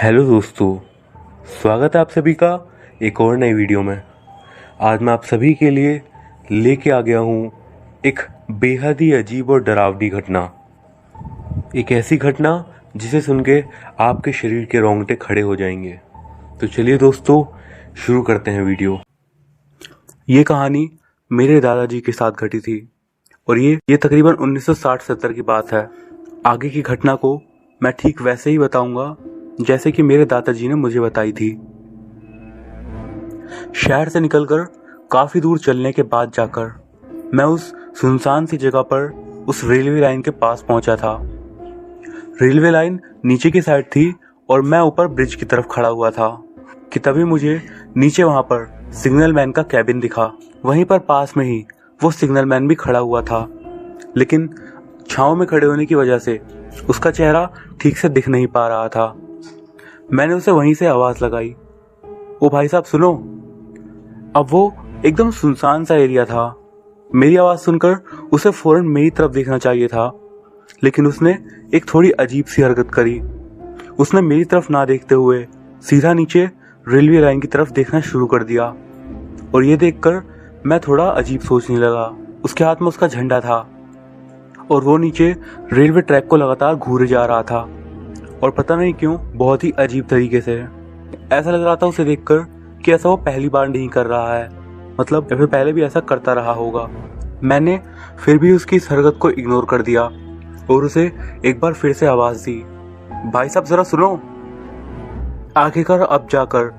Hello दोस्तों, स्वागत है आप सभी का एक और नई वीडियो में। आज मैं आप सभी के लिए लेके आ गया हूँ एक बेहद ही अजीब और डरावनी घटना। एक ऐसी घटना जिसे सुन के आपके शरीर के रोंगटे खड़े हो जाएंगे। तो चलिए दोस्तों, शुरू करते हैं वीडियो। ये कहानी मेरे दादाजी के साथ घटी थी और ये तकरीबन 1960-70 की बात है। आगे की घटना को मैं ठीक वैसे ही बताऊंगा जैसे कि मेरे दादाजी ने मुझे बताई थी। शहर से निकलकर काफी दूर चलने के बाद जाकर मैं उस सुनसान सी जगह पर उस रेलवे लाइन के पास पहुंचा था। रेलवे लाइन नीचे की साइड थी और मैं ऊपर ब्रिज की तरफ खड़ा हुआ था कि तभी मुझे नीचे वहां पर सिग्नल मैन का कैबिन दिखा। वहीं पर पास में ही वो सिग्नल मैन भी खड़ा हुआ था, लेकिन छांव में खड़े होने की वजह से उसका चेहरा ठीक से दिख नहीं पा रहा था। मैंने उसे वहीं से आवाज लगाई, ओ भाई साहब सुनो। अब वो एकदम सुनसान सा एरिया था। मेरी आवाज सुनकर उसे फौरन मेरी तरफ देखना चाहिए था, लेकिन उसने एक थोड़ी अजीब सी हरकत करी। उसने मेरी तरफ ना देखते हुए सीधा नीचे रेलवे लाइन की तरफ देखना शुरू कर दिया और ये देखकर मैं थोड़ा अजीब सोचने लगा। उसके हाथ में उसका झंडा था और वो नीचे रेलवे ट्रैक को लगातार घूरे जा रहा था और पता नहीं क्यों बहुत ही अजीब तरीके से। ऐसा लग रहा था उसे देखकर कि ऐसा वो पहली बार नहीं कर रहा है, मतलब या फिर पहले भी ऐसा करता रहा होगा। मैंने फिर भी उसकी इस हरकत को इग्नोर कर दिया और उसे एक बार फिर से आवाज दी, भाई साहब जरा सुनो। आखिरकार अब जाकर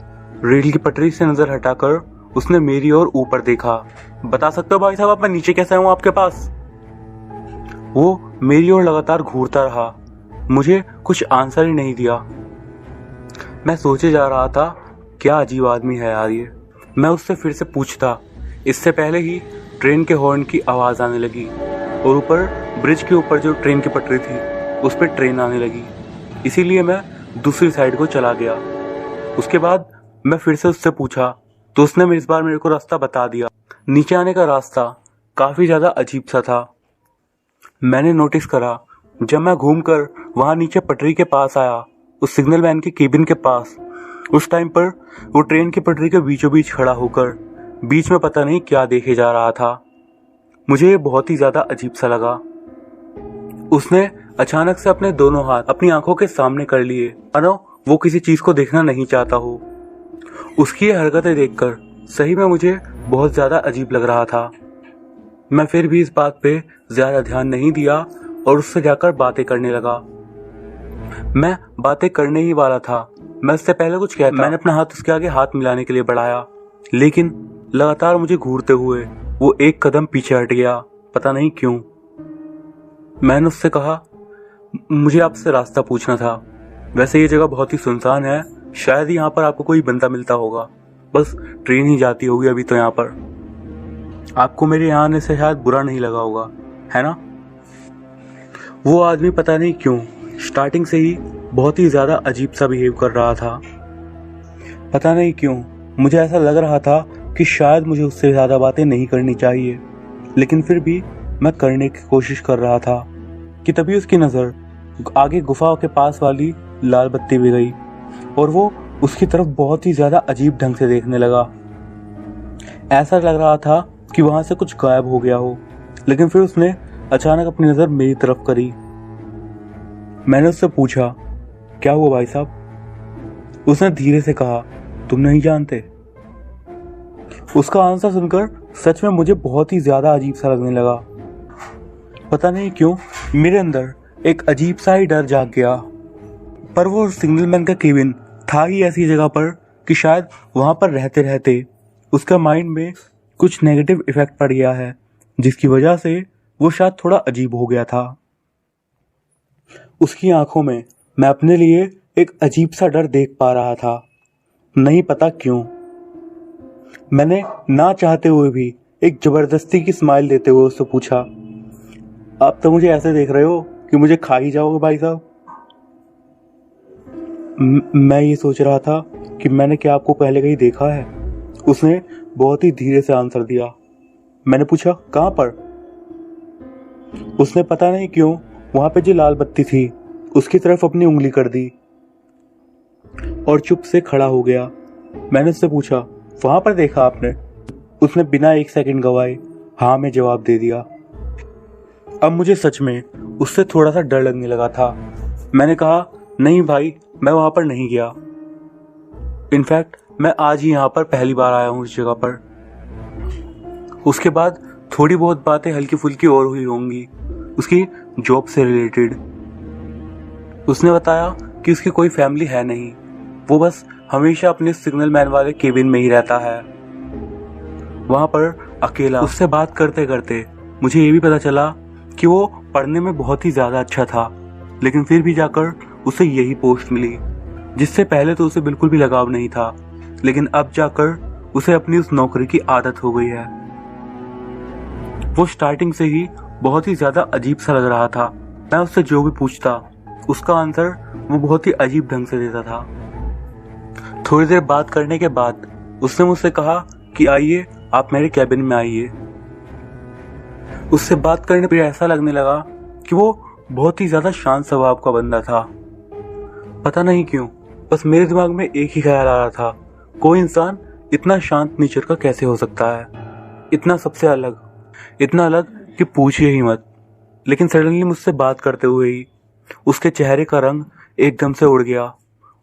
रेल की पटरी से नजर हटाकर उसने मेरी ओर ऊपर देखा। बता सकते हो भाई साहब आप मैं नीचे कैसे आऊं आपके पास? वो मेरी ओर लगातार घूरता रहा, मुझे कुछ आंसर ही नहीं दिया। मैं सोचे जा रहा था क्या अजीब आदमी है यार ये। मैं उससे फिर से पूछता। इससे पहले ही ट्रेन के हॉर्न की आवाज आने लगी और ऊपर ब्रिज के ऊपर जो ट्रेन की पटरी थी उस पर ट्रेन आने लगी, इसीलिए मैं दूसरी साइड को चला गया। उसके बाद मैं फिर से उससे पूछा तो उसने इस बार मेरे को रास्ता बता दिया। नीचे आने का रास्ता काफी ज्यादा अजीब सा था। मैंने नोटिस करा जब मैं घूमकर वहां नीचे पटरी के पास आया, उस सिग्नल मैन के केबिन के पास, उस टाइम पर वो ट्रेन की पटरी के बीचों बीच खड़ा होकर बीच में पता नहीं क्या देखे जा रहा था। मुझे ये बहुत ही ज्यादा अजीब सा लगा। उसने अचानक से अपने दोनों हाथ अपनी आंखों के सामने कर लिए, मानो वो किसी चीज को देखना नहीं चाहता हो। उसकी ये हरकतें देखकर सही में मुझे बहुत ज्यादा अजीब लग रहा था। मैं फिर भी इस बात पे ज्यादा ध्यान नहीं दिया और उससे जाकर बातें करने लगा। मैं बातें करने ही वाला था, मैं उससे पहले कुछ कहता। मैंने अपना हाथ उसके आगे हाथ मिलाने के लिए बढ़ाया, लेकिन लगातार मुझे घूरते हुए वो एक कदम पीछे हट गया, पता नहीं क्यों। मैंने उससे कहा, मुझे आपसे रास्ता पूछना था। वैसे ये जगह बहुत ही सुनसान है, शायद ही यहाँ पर आपको कोई बंदा मिलता होगा, बस ट्रेन ही जाती होगी अभी तो यहाँ पर। आपको मेरे यहाँ आने से शायद बुरा नहीं लगा होगा, है ना? वो आदमी पता नहीं क्यों स्टार्टिंग से ही बहुत ही ज्यादा अजीब सा बिहेव कर रहा था। पता नहीं क्यों मुझे ऐसा लग रहा था कि शायद मुझे उससे ज्यादा बातें नहीं करनी चाहिए, लेकिन फिर भी मैं करने की कोशिश कर रहा था कि तभी उसकी नजर आगे गुफा के पास वाली लाल बत्ती भी गई और वो उसकी तरफ बहुत ही ज्यादा अजीब ढंग से देखने लगा। ऐसा लग रहा था कि वहां से कुछ गायब हो गया हो, लेकिन फिर उसने अचानक अपनी नजर मेरी तरफ करी। मैंने उससे पूछा, क्या हुआ भाई साहब? उसने धीरे से कहा, तुम नहीं जानते। उसका आंसर सुनकर सच में मुझे बहुत ही ज्यादा अजीब सा लगने लगा। पता नहीं क्यों मेरे अंदर एक अजीब सा ही डर जाग गया। पर वो सिग्नल मैन का केबिन था ही ऐसी जगह पर कि शायद वहां पर रहते रहते उसका माइंड में कुछ नेगेटिव इफेक्ट पड़ गया है, जिसकी वजह से वो शायद थोड़ा अजीब हो गया था। उसकी आंखों में मैं अपने लिए एक अजीब सा डर देख पा रहा था, नहीं पता क्यों। मैंने ना चाहते हुए भी एक जबरदस्ती की स्माइल देते हुए उससे पूछा, आप तो मुझे ऐसे देख रहे हो कि मुझे खा ही जाओगे भाई साहब? मैं ये सोच रहा था कि मैंने क्या आपको पहले कहीं देखा है। उसने बहुत ही धीरे से आंसर दिया। मैंने पूछा, कहाँ पर? उसने पता नहीं क्यों वहां पे जो लाल बत्ती थी उसकी तरफ अपनी उंगली कर दी। और चुप से खड़ा हो गया। मैंने उससे पूछा, वहां पर देखा आपने? उसने बिना एक सेकंड गवाए हाँ में जवाब दे दिया। अब मुझे सच में उससे थोड़ा सा डर लगने लगा था। मैंने कहा, नहीं भाई, मैं वहां पर नहीं गया। इनफैक्ट मैं आज ही यहाँ पर पहली बार आया हूँ इस जगह पर। उसके बाद थोड़ी बहुत बातें हल्की फुल्की और हुई होंगी उसकी जॉब से रिलेटेड। उसने बताया कि उसकी कोई फैमिली है नहीं, वो बस हमेशा अपने सिग्नल मैन वाले केबिन में ही रहता है, वहां पर अकेला। उससे बात करते करते मुझे ये भी पता चला कि वो पढ़ने में बहुत ही ज्यादा अच्छा था, लेकिन फिर भी जाकर उसे यही पोस्ट मिली, जिससे पहले तो उसे बिल्कुल भी लगाव नहीं था, लेकिन अब जाकर उसे अपनी उस नौकरी की आदत हो गई है। वो स्टार्टिंग से ही बहुत ही ज्यादा अजीब सा लग रहा था। मैं उससे जो भी पूछता उसका आंसर वो बहुत ही अजीब ढंग से देता था। थोड़ी देर बात करने के बाद उसने मुझसे कहा कि आइए आप मेरे कैबिन में आइए। उससे बात करने पर ऐसा लगने लगा कि वो बहुत ही ज्यादा शांत स्वभाव का बंदा था। पता नहीं क्यों, बस मेरे दिमाग में एक ही ख्याल आ रहा था, कोई इंसान इतना शांत नेचर का कैसे हो सकता है, इतना सबसे अलग, इतना अलग कि पूछिए ही मत। लेकिन सडनली मुझसे बात करते हुए ही उसके चेहरे का रंग एकदम से उड़ गया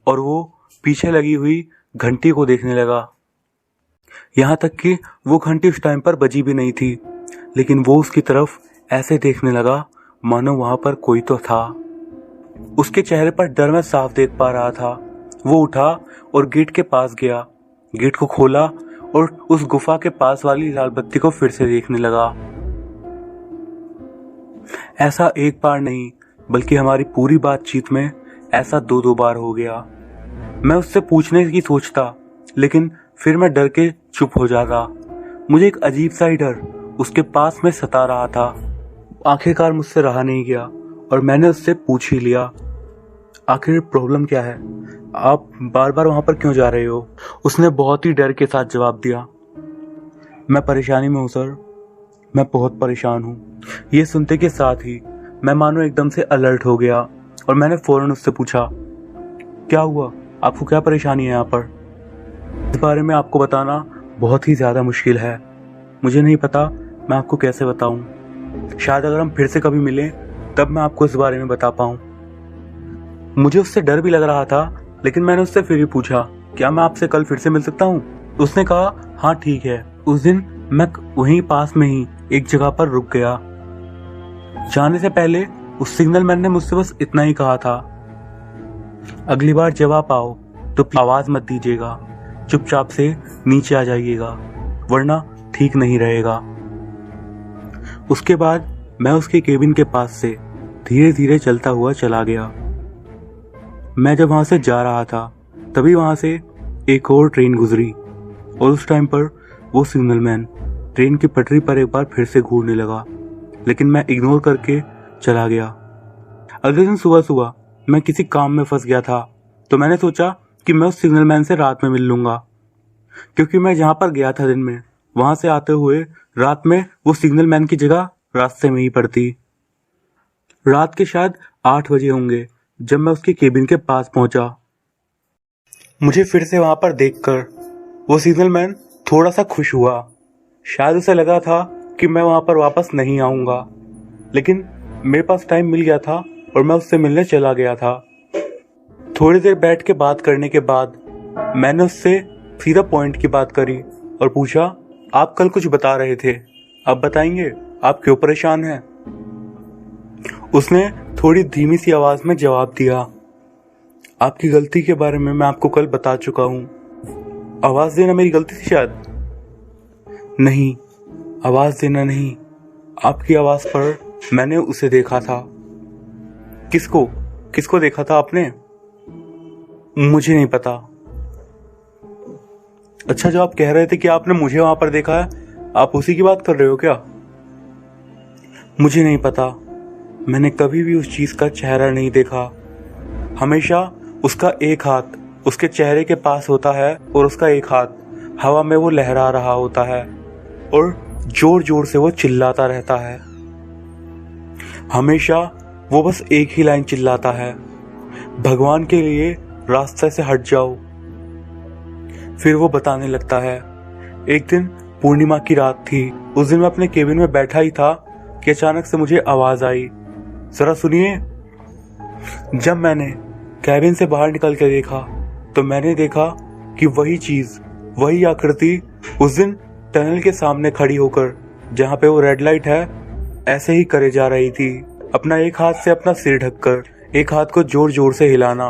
और वो पीछे लगी हुई घंटी को देखने लगा। यहाँ तक कि वो घंटी उस टाइम पर बजी भी नहीं थी, लेकिन वो उसकी तरफ ऐसे देखने लगा मानो वहां पर कोई तो था। उसके चेहरे पर डर मैं साफ देख पा रहा था। वो उठा और गेट के पास गया, गेट को खोला और उस गुफा के पास वाली लाल बत्ती को फिर से देखने लगा। ऐसा एक बार नहीं, बल्कि हमारी पूरी बातचीत में ऐसा दो बार हो गया। मैं उससे पूछने की सोचता, लेकिन फिर मैं डर के चुप हो जाता। मुझे एक अजीब सा ही डर उसके पास में सता रहा था। आखिरकार मुझसे रहा नहीं गया और मैंने उससे पूछ ही लिया, आखिर प्रॉब्लम क्या है? आप बार बार वहां पर क्यों जा रहे हो? उसने बहुत ही डर के साथ जवाब दिया, मैं परेशानी में हूँ सर, मैं बहुत परेशान हूँ। ये सुनते के साथ ही मैं मानो एकदम से अलर्ट हो गया और मैंने फौरन उससे पूछा, क्या हुआ? आपको क्या परेशानी है यहाँ पर? इस बारे में आपको बताना बहुत ही ज़्यादा मुश्किल है। मुझे नहीं पता मैं आपको कैसे बताऊँ। शायद अगर हम फिर से कभी मिलें तब मैं आपको इस बारे में बता पाऊँ। मुझे उससे डर भी लग रहा था, लेकिन मैंने उससे फिर भी पूछा, क्या मैं आपसे कल फिर से मिल सकता हूँ? उसने कहा, हाँ ठीक है। उस दिन मैं वहीं पास में ही एक जगह पर रुक गया। जाने से पहले उस सिग्नल मैन ने मुझसे बस इतना ही कहा था, अगली बार जब आप आओ तो आवाज मत दीजिएगा, चुपचाप से नीचे आ जाइएगा, वरना ठीक नहीं रहेगा। उसके बाद मैं उसके केबिन के पास से धीरे धीरे चलता हुआ चला गया। मैं जब वहां से जा रहा था तभी वहां से एक और ट्रेन गुजरी और उस टाइम पर वो सिग्नल मैन ट्रेन की पटरी पर एक बार फिर से घूरने लगा, लेकिन मैं इग्नोर करके चला गया। अगले दिन सुबह सुबह मैं किसी काम में फंस गया था, तो मैंने सोचा कि मैं उस सिग्नल मैन से रात में मिल लूंगा, क्योंकि मैं जहां पर गया था दिन में, वहां से आते हुए रात में वो सिग्नल मैन की जगह रास्ते में ही पड़ती। रात के शायद 8 बजे होंगे जब मैं उसके केबिन के पास पहुंचा। मुझे फिर से वहां पर देखकर वो सिग्नल मैन थोड़ा सा खुश हुआ। शायद उसे लगा था कि मैं वहां पर वापस नहीं आऊंगा, लेकिन मेरे पास टाइम मिल गया था और मैं उससे मिलने चला गया था। थोड़ी देर बैठ के बात करने के बाद मैंने उससे सीधा पॉइंट की बात करी और पूछा, आप कल कुछ बता रहे थे, आप बताएंगे आप क्यों परेशान हैं? उसने थोड़ी धीमी सी आवाज में जवाब दिया, आपकी गलती के बारे में मैं आपको कल बता चुका हूं। आवाज देना मेरी गलती थी शायद? नहीं, आवाज देना नहीं, आपकी आवाज पर मैंने उसे देखा था। किसको? किसको देखा था आपने? मुझे नहीं पता। अच्छा, जो आप कह रहे थे कि आपने मुझे वहां पर देखा है, आप उसी की बात कर रहे हो क्या? मुझे नहीं पता, मैंने कभी भी उस चीज का चेहरा नहीं देखा। हमेशा उसका एक हाथ उसके चेहरे के पास होता है और उसका एक हाथ हवा में वो लहरा रहा होता है और जोर जोर से वो चिल्लाता रहता है। हमेशा वो बस एक ही लाइन चिल्लाता है, भगवान के लिए रास्ते से हट जाओ। फिर वो बताने लगता है, एक दिन पूर्णिमा की रात थी। उस दिन मैं अपने केबिन में बैठा ही था कि अचानक से मुझे आवाज आई, जरा सुनिए। जब मैंने कैबिन से बाहर निकल के देखा तो मैंने देखा कि वही चीज, वही आकृति उस दिन टनल के सामने खड़ी होकर, जहां पे वो रेड लाइट है, ऐसे ही करे जा रही थी। अपना एक हाथ से अपना सिर ढककर, एक हाथ को जोर जोर से हिलाना,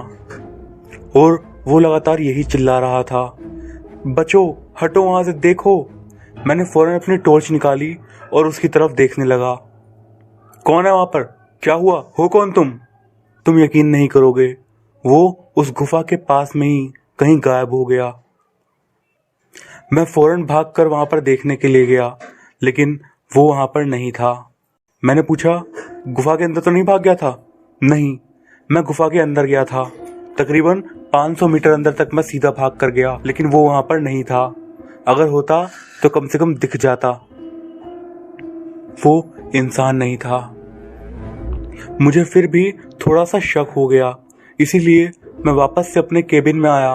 और वो लगातार यही चिल्ला रहा था, बचो, हटो वहां से, देखो। मैंने फौरन अपनी टॉर्च निकाली और उसकी तरफ देखने लगा। कौन है वहां पर? क्या हुआ? हो कौन तुम? तुम यकीन नहीं करोगे, वो उस गुफा के पास में ही कहीं गायब हो गया। मैं फौरन भागकर वहां पर देखने के लिए गया, लेकिन वो वहां पर नहीं था। मैंने पूछा, गुफा के अंदर तो नहीं भाग गया था? नहीं, मैं गुफा के अंदर गया था। तकरीबन 500 मीटर अंदर तक मैं सीधा भाग कर गया, लेकिन वो वहां पर नहीं था। अगर होता तो कम से कम दिख जाता। वो इंसान नहीं था। मुझे फिर भी थोड़ा सा शक हो गया, इसीलिए मैं वापस से अपने केबिन में आया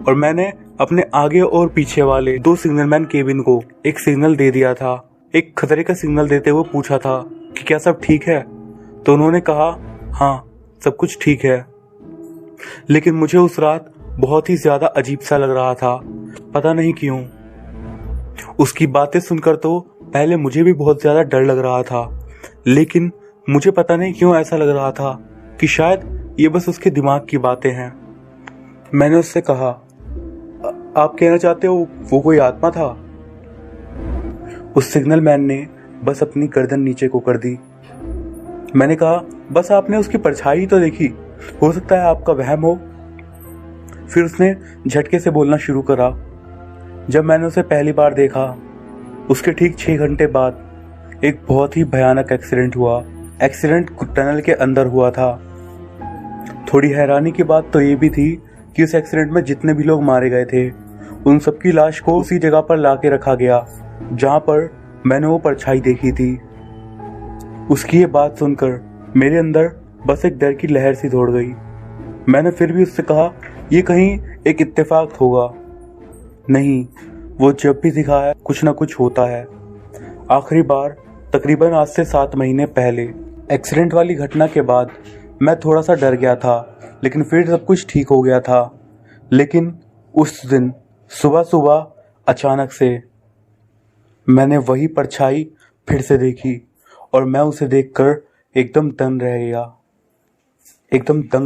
और मैंने अपने आगे और पीछे वाले 2 सिग्नलमैन केबिन को एक सिग्नल दे दिया था। एक खतरे का सिग्नल देते हुए पूछा था कि क्या सब ठीक है? तो उन्होंने कहा, हाँ, सब कुछ ठीक है। लेकिन मुझे उस रात बहुत ही ज्यादा अजीब सा लग रहा था, पता नहीं क्यों। उसकी बातें सुनकर तो पहले मुझे भी बहुत ज्यादा डर लग रहा था, लेकिन मुझे पता नहीं क्यों ऐसा लग रहा था कि शायद ये बस उसके दिमाग की बातें हैं। मैंने उससे कहा, आप कहना चाहते हो वो कोई आत्मा था? उस सिग्नल मैन ने बस अपनी गर्दन नीचे को कर दी। मैंने कहा, बस आपने उसकी परछाई तो देखी, हो सकता है आपका वहम हो। फिर उसने झटके से बोलना शुरू करा, जब मैंने उसे पहली बार देखा, उसके ठीक 6 घंटे बाद एक बहुत ही भयानक एक्सीडेंट हुआ। एक्सीडेंट टनल के अंदर हुआ था। थोड़ी हैरानी की बात तो ये भी थी कि उस एक्सीडेंट में जितने भी लोग मारे गए थे, उन सबकी लाश को उसी जगह पर ला के रखा गया जहां पर मैंने वो परछाई देखी थी। उसकी ये बात सुनकर मेरे अंदर बस एक डर की लहर सी दौड़ गई। मैंने फिर भी उससे कहा, ये कहीं एक इत्तेफाक होगा। नहीं, वो जब भी दिखा है कुछ ना कुछ होता है। आखिरी बार तकरीबन आज से 7 महीने पहले एक्सीडेंट वाली घटना के बाद मैं थोड़ा सा डर गया था, लेकिन फिर सब कुछ ठीक हो गया था। लेकिन उस दिन सुबह सुबह अचानक से मैंने वही परछाई फिर से देखी और मैं उसे देखकर एकदम दंग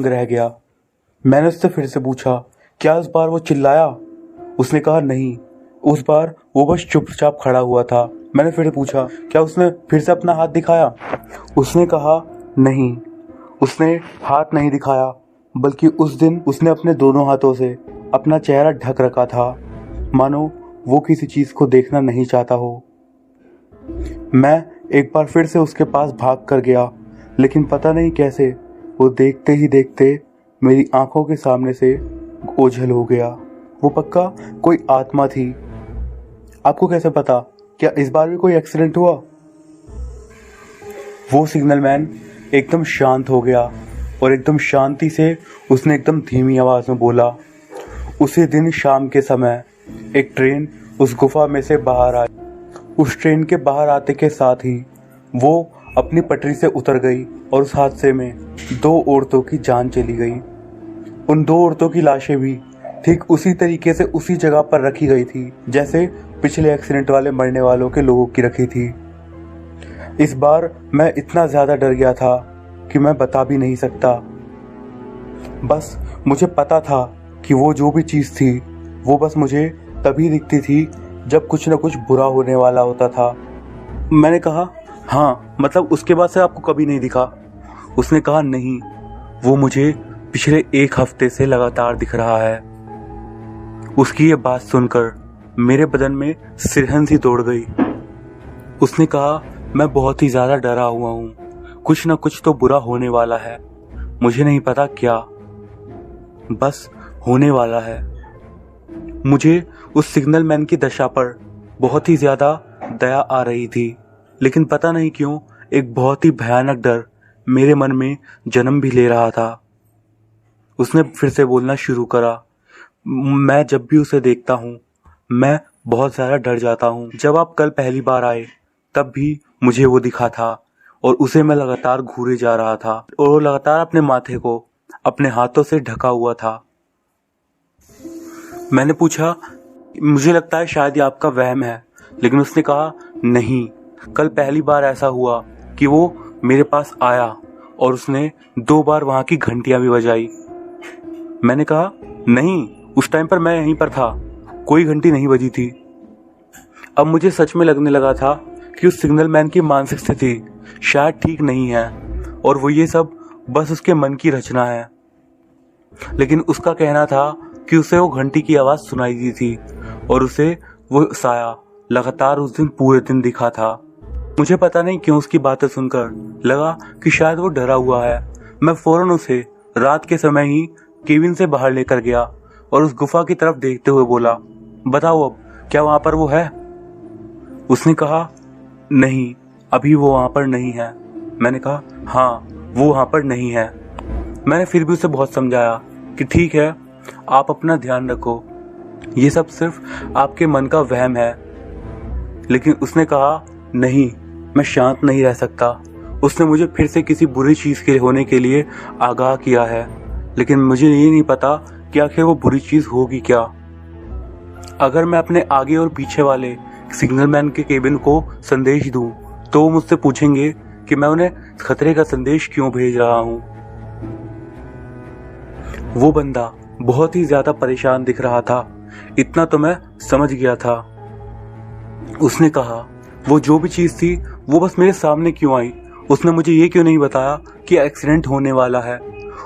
रह गया। मैंने उससे फिर से पूछा, क्या उस बार वो चिल्लाया? उसने कहा, नहीं, उस बार वो बस चुपचाप खड़ा हुआ था। मैंने फिर पूछा, क्या उसने फिर से अपना हाथ दिखाया? उसने कहा, नहीं, उसने हाथ नहीं दिखाया, बल्कि उस दिन उसने अपने दोनों हाथों से अपना चेहरा ढक रखा था, मानो वो किसी चीज को देखना नहीं चाहता हो। मैं एक बार फिर से उसके पास भाग कर गया, लेकिन पता नहीं कैसे वो देखते ही देखते मेरी आंखों के सामने से ओझल हो गया। वो पक्का कोई आत्मा थी। आपको कैसे पता? क्या इस बार भी कोई एक्सीडेंट हुआ? वो सिग्नलमैन एकदम शांत हो गया और एकदम शांति से उसने एकदम धीमी आवाज में बोला, उसी दिन शाम के समय एक ट्रेन उस गुफा में से बाहर आई। उस ट्रेन के बाहर आते के साथ ही वो अपनी पटरी से उतर गई और उस हादसे में 2 औरतों की जान चली गई। उन 2 औरतों की लाशें भी ठीक उसी तरीके से उसी जगह पर रखी गई थी जैसे पिछले एक्सीडेंट वाले मरने वालों के लोगों की रखी थी। इस बार मैं इतना ज्यादा डर गया था कि मैं बता भी नहीं सकता। बस मुझे पता था कि वो जो भी चीज थी वो बस मुझे तभी दिखती थी जब कुछ न कुछ बुरा होने वाला होता था। मैंने कहा, हाँ, मतलब उसके बाद से आपको कभी नहीं दिखा? उसने कहा, नहीं, वो मुझे पिछले 1 हफ्ते से लगातार दिख रहा है। उसकी ये बात सुनकर मेरे बदन में सिरहन सी दौड़ गई। उसने कहा, मैं बहुत ही ज्यादा डरा हुआ हूँ, कुछ न कुछ तो बुरा होने वाला है, मुझे नहीं पता क्या, बस होने वाला है। मुझे उस सिग्नलमैन की दशा पर बहुत ही ज्यादा दया आ रही थी, लेकिन पता नहीं क्यों एक बहुत ही भयानक डर मेरे मन में जन्म भी ले रहा था। उसने फिर से बोलना शुरू करा। मैं जब भी उसे देखता हूँ मैं बहुत ज़्यादा डर जाता हूँ। जब आप कल पहली बार आए तब भी मुझे वो दिखा था और उसे मैं लगातार घूरे जा रहा था और वो लगातार अपने माथे को अपने हाथों से ढका हुआ था। मैंने पूछा, मुझे लगता है शायद ये आपका वहम है, लेकिन उसने कहा नहीं, कल पहली बार ऐसा हुआ कि वो मेरे पास आया और उसने 2 बार वहाँ की घंटियाँ भी बजाई। मैंने कहा नहीं, उस टाइम पर मैं यहीं पर था, कोई घंटी नहीं बजी थी। अब मुझे सच में लगने लगा था कि उस सिग्नल मैन की मानसिक स्थिति शायद ठीक नहीं है और वो ये सब बस उसके मन की रचना है। लेकिन उसका कहना था कि उसे वो घंटी की आवाज़ सुनाई दी थी और उसे वो साया लगातार उस दिन पूरे दिन दिखा था। मुझे पता नहीं क्यों उसकी बातें सुनकर लगा कि शायद वो डरा हुआ है। मैं फौरन उसे रात के समय ही केबिन से बाहर लेकर गया और उस गुफा की तरफ देखते हुए बोला, बताओ अब क्या वहाँ पर वो है? उसने कहा नहीं, अभी वो वहाँ पर नहीं है। मैंने कहा हाँ, वो वहाँ पर नहीं है। मैंने फिर भी उसे बहुत समझाया कि ठीक है, आप अपना ध्यान रखो, ये सब सिर्फ आपके मन का वहम है। लेकिन उसने कहा नहीं, मैं शांत नहीं रह सकता। उसने मुझे फिर से किसी बुरी चीज़ के होने के लिए आगाह किया है, लेकिन मुझे ये नहीं पता कि आखिर वो बुरी चीज़ होगी क्या। अगर मैं अपने आगे और पीछे वाले सिग्नल मैन के केबिन को संदेश दूं, तो वो मुझसे पूछेंगे कि मैं उन्हें खतरे का संदेश क्यों भेज रहा हूं। वो बंदा बहुत ही ज्यादा परेशान दिख रहा था, इतना तो मैं समझ गया था। उसने कहा वो जो भी चीज़ थी वो बस मेरे सामने क्यों आई? उसने मुझे ये क्यों नहीं बताया कि एक्सीडेंट होने वाला है?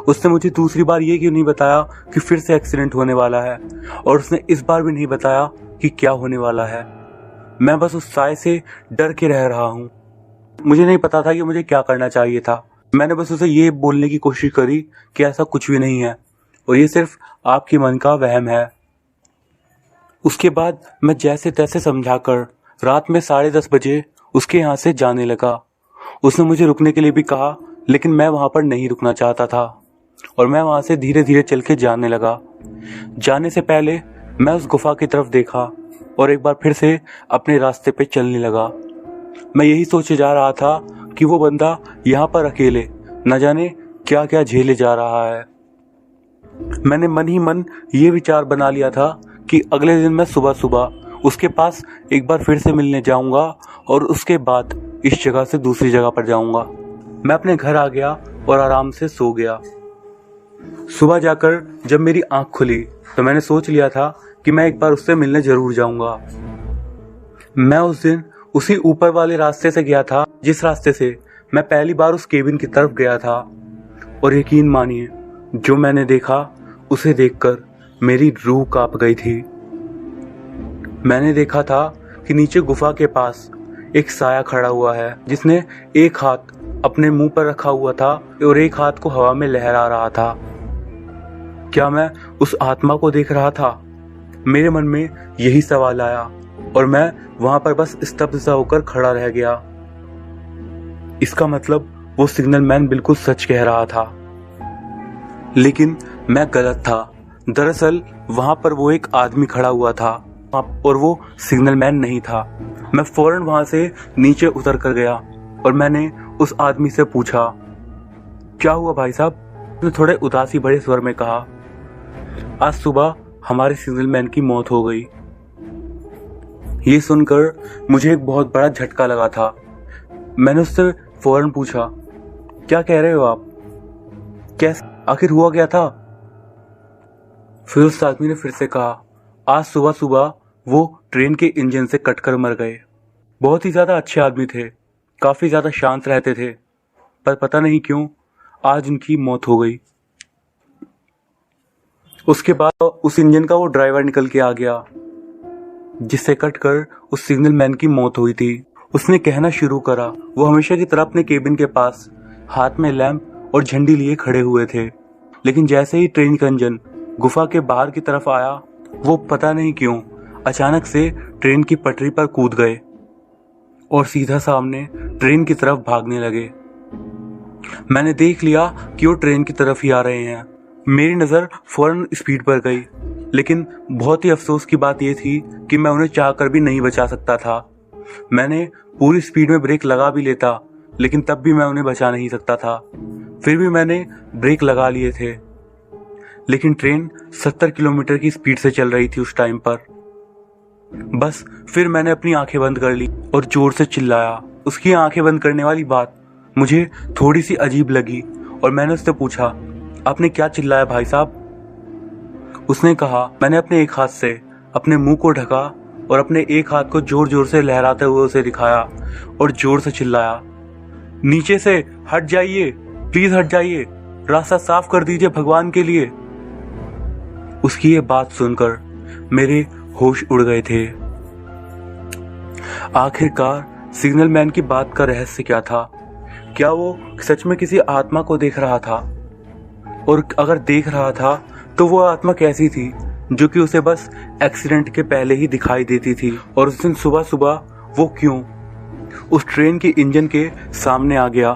उसने मुझे दूसरी बार ये क्यों नहीं बताया कि फिर से एक्सीडेंट होने वाला है? और उसने इस बार भी नहीं बताया कि क्या होने वाला है। मैं बस उस साए से डर के रह रहा हूँ। मुझे नहीं पता था कि मुझे क्या करना चाहिए था। मैंने बस उसे ये बोलने की कोशिश करी कि ऐसा कुछ भी नहीं है और ये सिर्फ आपके मन का वहम है। उसके बाद मैं जैसे तैसे समझाकर रात में 10:30 बजे उसके यहाँ से जाने लगा। उसने मुझे रुकने के लिए भी कहा, लेकिन मैं वहाँ पर नहीं रुकना चाहता था और मैं वहाँ से धीरे धीरे चल के जाने लगा। जाने से पहले मैं उस गुफा की तरफ देखा और एक बार फिर से अपने रास्ते पे चलने लगा। मैं यही सोचे जा रहा था कि वो बंदा यहाँ पर अकेले न जाने क्या क्या झेले जा रहा है। मैंने मन ही मन ये विचार बना लिया था कि अगले दिन मैं सुबह सुबह उसके पास एक बार फिर से मिलने जाऊंगा और उसके बाद इस जगह से दूसरी जगह पर जाऊंगा। मैं अपने घर आ गया और आराम से सो गया। सुबह जाकर जब मेरी आंख खुली तो मैंने सोच लिया था कि मैं एक बार उससे मिलने जरूर जाऊंगा। मैं उस दिन उसी ऊपर वाले रास्ते से गया था जिस रास्ते से मैं पहली बार उस केबिन की तरफ गया था और यकीन मानिए, जो मैंने देखा उसे देखकर मेरी रूह कांप गई थी। मैंने देखा था कि नीचे गुफा के पास एक साया खड़ा हुआ है जिसने एक हाथ अपने मुंह पर रखा हुआ था और एक हाथ को हवा में लहरा रहा था। क्या मैं उस आत्मा को देख रहा था? मेरे मन में यही सवाल आया और मैं वहां पर बस स्तब्ध सा होकर खड़ा रह गया। इसका मतलब वो सिग्नल मैन बिल्कुल सच कह रहा था, लेकिन मैं गलत था। दरअसल वहां पर वो एक आदमी खड़ा हुआ था और वो सिग्नल मैन नहीं था। मैं फौरन वहां से नीचे उतर कर गया और मैंने उस आदमी से पूछा, क्या हुआ भाई साहब? उसने थोड़े उदासी भरे स्वर में कहा, आज सुबह हमारे सिग्नल मैन की मौत हो गई। ये सुनकर मुझे एक बहुत बड़ा झटका लगा था। मैंने उससे फौरन पूछा, क्या कह रहे हो आप? कैसे, आखिर हुआ क्या था? फिर उस आदमी ने फिर से कहा, आज सुबह सुबह वो ट्रेन के इंजन से कटकर मर गए। बहुत ही ज्यादा अच्छे आदमी थे, काफी ज्यादा शांत रहते थे, पर पता नहीं क्यों आज उनकी मौत हो गई। उसके बाद उस इंजन का वो ड्राइवर निकल के आ गया जिससे कटकर उस सिग्नल मैन की मौत हुई थी। उसने कहना शुरू करा। वो हमेशा की तरह अपने केबिन के पास हाथ में लैंप और झंडी लिए खड़े हुए थे, लेकिन जैसे ही ट्रेन का इंजन गुफा के बाहर की तरफ आया, वो पता नहीं क्यों अचानक से ट्रेन की पटरी पर कूद गए और सीधा सामने ट्रेन की तरफ भागने लगे। मैंने देख लिया कि वो ट्रेन की तरफ ही आ रहे हैं। मेरी नज़र फौरन स्पीड पर गई, लेकिन बहुत ही अफसोस की बात यह थी कि मैं उन्हें चाहकर भी नहीं बचा सकता था। मैंने पूरी स्पीड में ब्रेक लगा भी लेता, लेकिन तब भी मैं उन्हें बचा नहीं सकता था। फिर भी मैंने ब्रेक लगा लिए थे, लेकिन ट्रेन 70 किलोमीटर की स्पीड से चल रही थी उस टाइम पर। बस फिर मैंने अपनी आंखें बंद कर ली और जोर से चिल्लाया। उसकी आंखें बंद करने वाली बात मुझे थोड़ी सी अजीब लगी और मैंने उससे पूछा, आपने क्या चिल्लाया भाई साहब? उसने कहा, मैंने अपने एक हाथ से अपने मुंह को ढका और अपने एक हाथ को जोर जोर से लहराते हुए उसे दिखाया और जोर से चिल्लाया, नीचे से हट जाइए, प्लीज हट जाइए, रास्ता साफ कर दीजिए भगवान के लिए। उसकी ये बात सुनकर मेरे होश उड़ गए थे। आखिरकार सिग्नल मैन की बात का रहस्य क्या था? क्या वो सच में किसी आत्मा को देख रहा था? और अगर देख रहा था तो वो आत्मा कैसी थी जो कि उसे बस एक्सीडेंट के पहले ही दिखाई देती थी? और उस दिन सुबह सुबह वो क्यों उस ट्रेन के इंजन के सामने आ गया?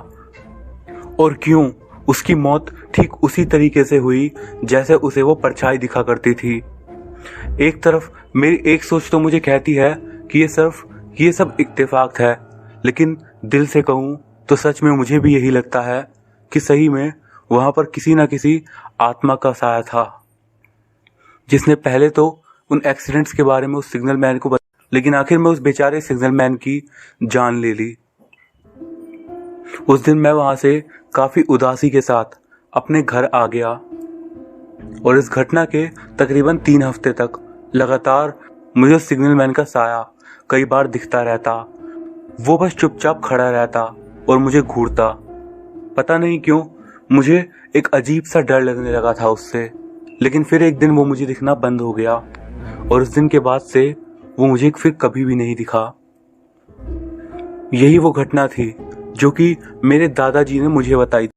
और क्यों उसकी मौत ठीक उसी तरीके से हुई जैसे उसे वो परछाई दिखा करती थी? एक तरफ मेरी एक सोच तो मुझे कहती है कि ये सब इत्तेफाक है, लेकिन दिल से कहूँ तो सच में मुझे भी यही लगता है कि सही में वहाँ पर किसी न किसी आत्मा का साया था, जिसने पहले तो उन एक्सीडेंट्स के बारे में उस सिग्नल मैन को लेकिन आखिर में उस बेचारे सिग्नल मैन की जान ले ली। उस दिन मैं वहाँ से काफ़ी उदासी के साथ अपने घर आ गया और इस घटना के तकरीबन 3 हफ्ते तक लगातार मुझे सिग्नल मैन का साया कई बार दिखता रहता। वो बस चुपचाप खड़ा रहता और मुझे घूरता। पता नहीं क्यों मुझे एक अजीब सा डर लगने लगा था उससे, लेकिन फिर एक दिन वो मुझे दिखना बंद हो गया और उस दिन के बाद से वो मुझे फिर कभी भी नहीं दिखा। यही वो घटना थी जो कि मेरे दादाजी ने मुझे बताई थी।